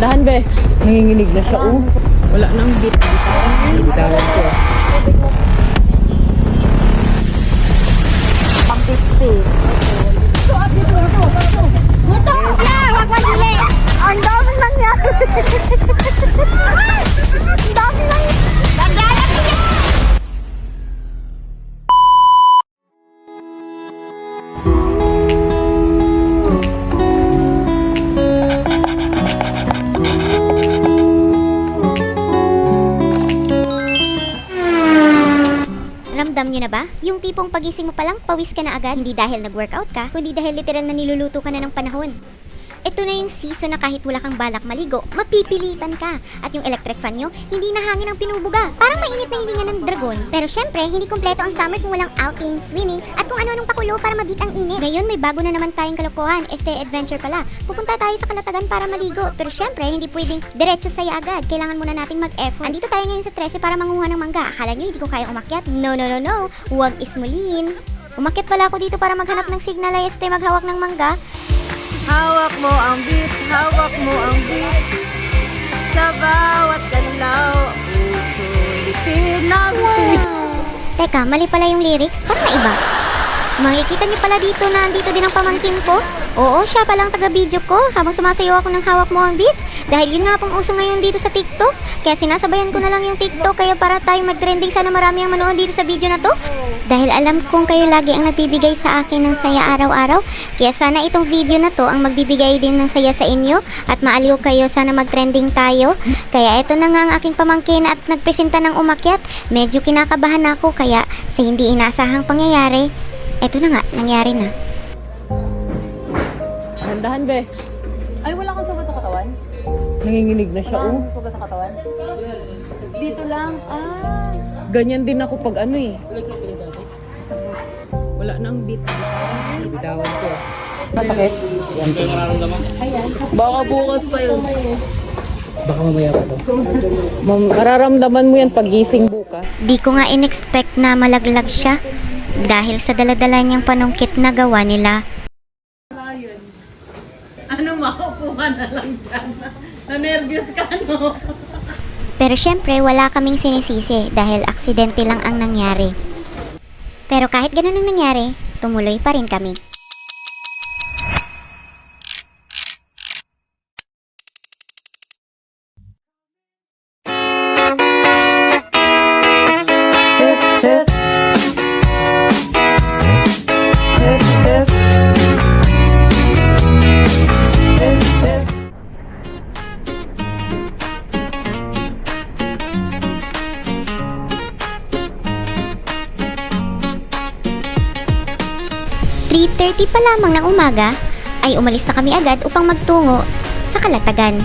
Dahan be. Nanginginig na siya, oh. Wala nang bit. Bitawan ko. Pang 50. Dito! Wag madali! Ang dami nangyari! Ang dami nangyari! Naglalaki niya! Ramdam nyo na ba? Yung tipong pagising mo palang, pawis ka na agad. Hindi dahil nag-workout ka, kundi dahil literal na niluluto ka na ng panahon. Ito na yung season na kahit wala kang balak maligo, mapipilitan ka. At yung electric fan nyo, hindi na hangin ang pinubuga. Parang mainit na hininga ng dragon. Pero syempre, hindi kumpleto ang summer kung walang outing, swimming, at kung ano-anong pakulo para mabit ang init. Ngayon, may bago na naman tayong kalokohan. Adventure pala. Pupunta tayo sa Kalatagan para maligo. Pero syempre, hindi pwedeng diretso saya agad. Kailangan muna nating mag-effort. Andito tayo ngayon sa 13 para manguha ng mangga. Akala nyo, hindi ko kaya umakyat? No. Huwag ismulin. Umakyat pala ako dito para maghanap ng signal ay maghawak ng mangga. Hawak mo ang beat, hawak mo ang beat. Sa bawat galaw, usulitin natin. Teka, mali pala yung lyrics. Parang naiba. Makikita niyo pala dito na andito din ang pamangkin ko. Oo, siya palang taga-video ko habang sumasayaw ako ng hawak mo ang beat. Dahil yun nga pong uso ngayon dito sa TikTok. Kaya sinasabayan ko na lang yung TikTok. Kaya para tayo mag-trending, sana marami ang manood dito sa video na to. Dahil alam kong kayo lagi ang nagbibigay sa akin ng saya araw-araw. Kaya sana itong video na to ang magbibigay din ng saya sa inyo. At maaliw kayo, sana mag-trending tayo. Kaya ito na nga ang aking pamangkin at nagpresenta ng umakyat. Medyo kinakabahan ako kaya sa hindi inasahang pangyayari, eto na nga, nangyari na. Dahan be. Ay, wala kang sugat sa katawan? Nanginginig na siya, Wala oh. kang sugat sa katawan? Dito lang. Ah. Ganyan din ako pag ano eh. Wala nang bit. Bitawan ko. Masakit? Ayan. Baka bukas pa yun. Baka mamaya pa to. Mararamdaman mo yan pagising bukas. Di ko nga in-expect na malaglag siya. Dahil sa daladala niyang panungkit na gawa nila. Ano, makaupo ka na lang dyan. Na-nervous ka, no? Pero syempre, wala kaming sinisisi dahil aksidente lang ang nangyari. Pero kahit ganun ang nangyari, tumuloy pa rin kami. .30 pa lamang ng umaga ay umalis na kami agad upang magtungo sa Kalatagan.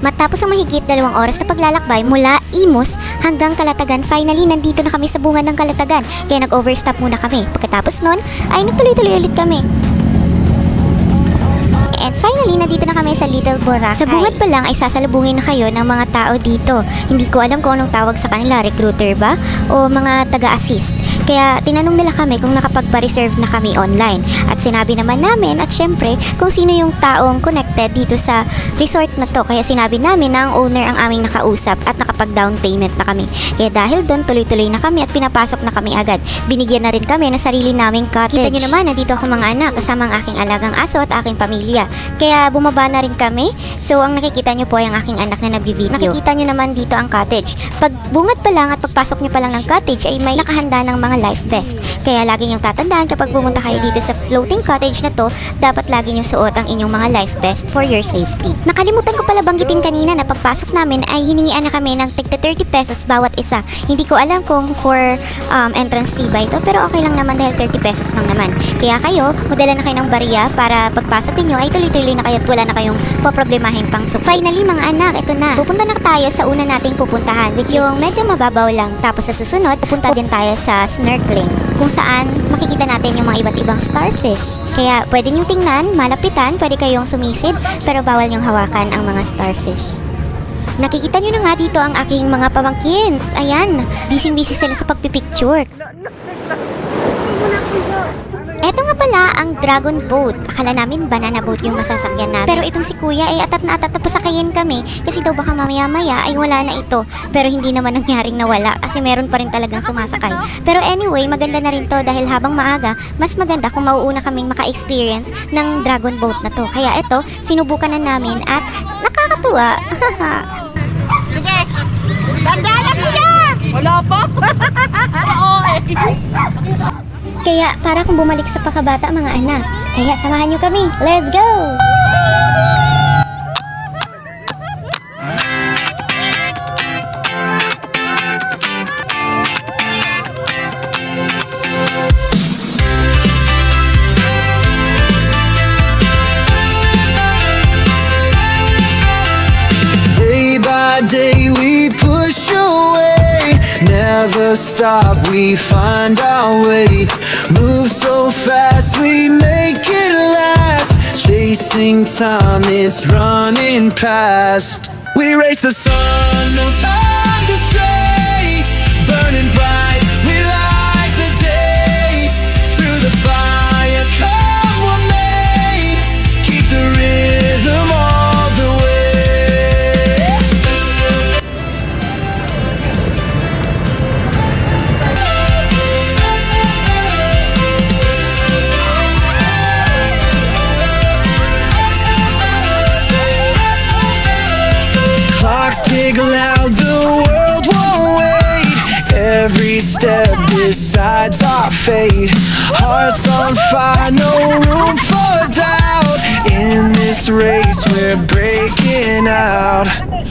Matapos ang mahigit 2 oras na paglalakbay mula Imus hanggang Kalatagan, finally nandito na kami sa bungad ng Kalatagan. Kaya nag-overstop muna kami. Pagkatapos nun ay nagtuloy-tuloy ulit kami. And finally, nandito na kami sa Little Boracay. Sa bungad pa lang ay sasalubungin na kayo ng mga tao dito. Hindi ko alam kung anong tawag sa kanila, recruiter ba? O mga taga-assist. Kaya tinanong nila kami kung nakapagpa-reserve na kami online. At sinabi naman namin at syempre kung sino yung taong connected dito sa resort na to. Kaya sinabi namin na ang owner ang aming nakausap at nakapag-down payment na kami. Kaya dahil doon tuloy-tuloy na kami at pinapasok na kami agad. Binigyan na rin kami ng sarili naming cottage. Kita nyo naman, nandito ako mga anak kasama ang aking alagang aso at aking pamilya. Kaya bumaba na rin kami. So ang nakikita nyo po ay ang aking anak na nagbi-video. Nakikita nyo naman dito ang cottage. Pag bungad pa lang at pagpasok nyo pa lang ng cottage ay may nakahanda ng mga life vest. Kaya lagi nyong tatandaan kapag pumunta kayo dito sa floating cottage na to, dapat lagi nyong suot ang inyong mga life vest for your safety. Nakalimutan ko pala banggitin kanina na pagpasok namin ay hiningian na kami ng tigta 30 pesos bawat isa. Hindi ko alam kung for entrance fee ba ito, pero okay lang naman dahil 30 pesos lang naman. Kaya kayo, modela na kayo ng bariya para pagpasok ninyo ay tuloy-tuloy na kayo at wala na kayong poproblemahin pang so. Finally mga anak, ito na. Pupunta na tayo sa una nating pupuntahan which yung medyo mababaw lang. Tapos sa susunod, pupunta din tayo sa snorkeling kung saan makikita natin yung mga iba't ibang starfish. Kaya pwede nyo tingnan, malapitan, pwede kayong sumisid pero bawal nyong hawakan ang mga starfish. Nakikita nyo na nga dito ang aking mga pamangkins. Ayan, busy-busy sila sa pagpipicture. Eto nga pala ang dragon boat. Akala namin banana boat yung masasakyan namin. Pero itong si kuya ay atat na pasakayin kami kasi daw baka mamaya-maya ay wala na ito. Pero hindi naman nangyaring nawala kasi meron pa rin talagang sumasakay. Pero anyway, maganda na rin to dahil habang maaga, mas maganda kung mauuna kaming maka-experience ng dragon boat na to. Kaya eto, sinubukan na namin at nakakatuwa. Sige! Bandala kuya! Wala pa? Oo eh. Kaya para kung bumalik sa pakabata mga anak. Kaya samahan nyo kami. Let's go! Day by day we push away, never stop, we find our way. Move so fast, we make it last. Chasing time, it's running past. We race the sun, no time to stray. Burning bright, we light the day. Through the fire, come what may. Keep the rhythm all the way. Clocks tick loud, the world won't wait. Every step decides our fate. Hearts on fire, no room for doubt. In this race, we're breaking out.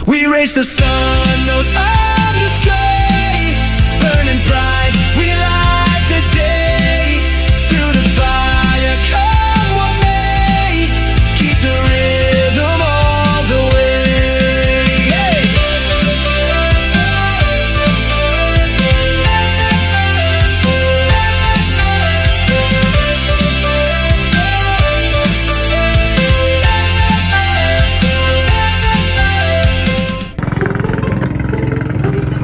We race the sun, no time to stray. Burning bright, we light the day. Through the fire, come what may. Keep the rhythm all the way.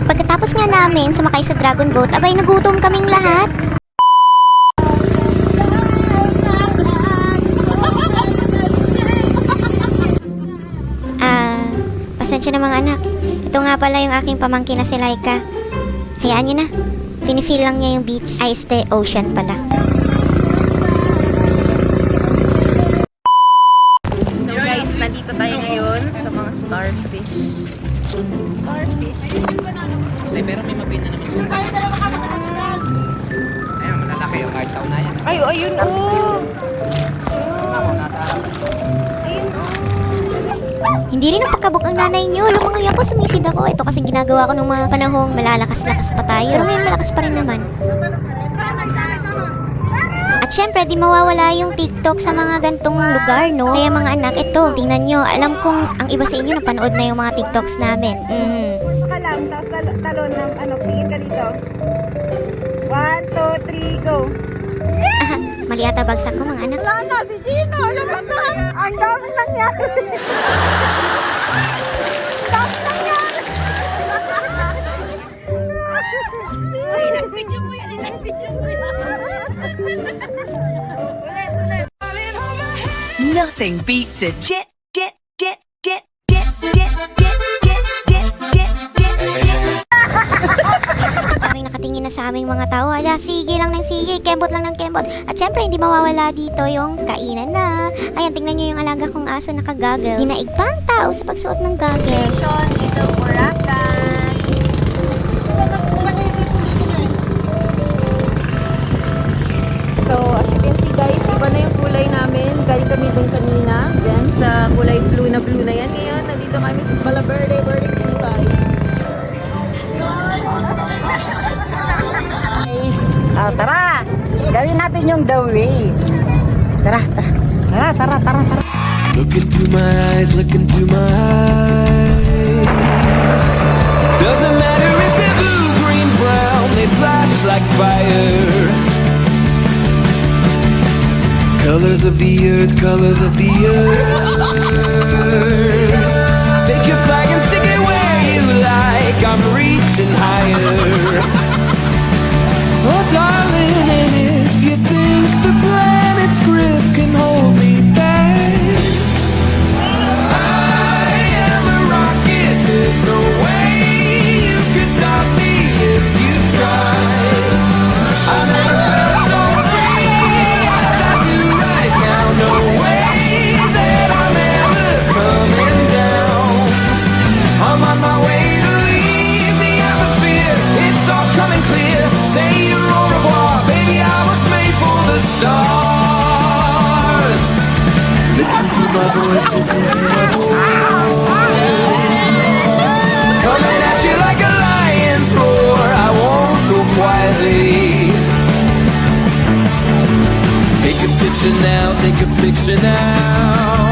Pagkatapos nga namin sumakay sa dragon boat, abay nagutom kaming lahat. Pasensya na mga anak. Ito nga pala yung aking pamangkin na si Laika. Hayaan nyo na. Pinifeel lang niya yung beach. Ay, the ocean pala. So guys, nandito tayo ngayon sa mga starfish. Starfish. Ay, pero may mabina naman. Ayun, malalaki yung kahit sa unayan. Ay, ayun oh! Hindi rin napagkabog ang nanay niyo. Lumangoy ako, sumisid ako. Ito kasi ginagawa ko nung mga panahong malalakas-lakas pa tayo. Pero ngayon malakas pa rin naman. At syempre, di mawawala yung TikTok sa mga gantong lugar, no? Kaya mga anak, ito, tingnan nyo. Alam kong ang iba sa inyo napanood na yung mga TikToks namin. Saka lang, tapos talon ng tingin ka dito. 1, 2, 3, go! Mali ata bagsak ko mga anak. Wala na, si Gino! Lumabas na! Ang dami nangyari! Dami nangyari! Uy, nag-video mo yan! Nag-video mo yan! Ulit! Nothing beats a jet, jet, jet, jet, jet, jet, jet, jet, jet, jet, jet, jet. Aming nakatingin na sa aming mga tao. Ala, sige lang ng sige, kembot lang ng kembot. At syempre, hindi mawawala dito yung kainan na. Ayan, tingnan nyo yung alaga kong aso naka-goggles. Dinaig pa ang tao sa pagsuot ng goggles. Little Boracay. So, as you can see guys, iba na yung kulay namin. Galing kami dun kanina. Diyan, sa kulay blue na yan. Ngayon, nandito kami sa Balaverde, Verde kulay. Tara! Gawin natin yung the way. Tara. Look into my eyes, look into my eyes. Doesn't matter if they're blue, green, brown, they flash like fire. Colors of the earth, colors of the earth. Take your flag and stick it where Coming at you like a lion's roar, I won't go quietly. Take a picture now, take a picture now.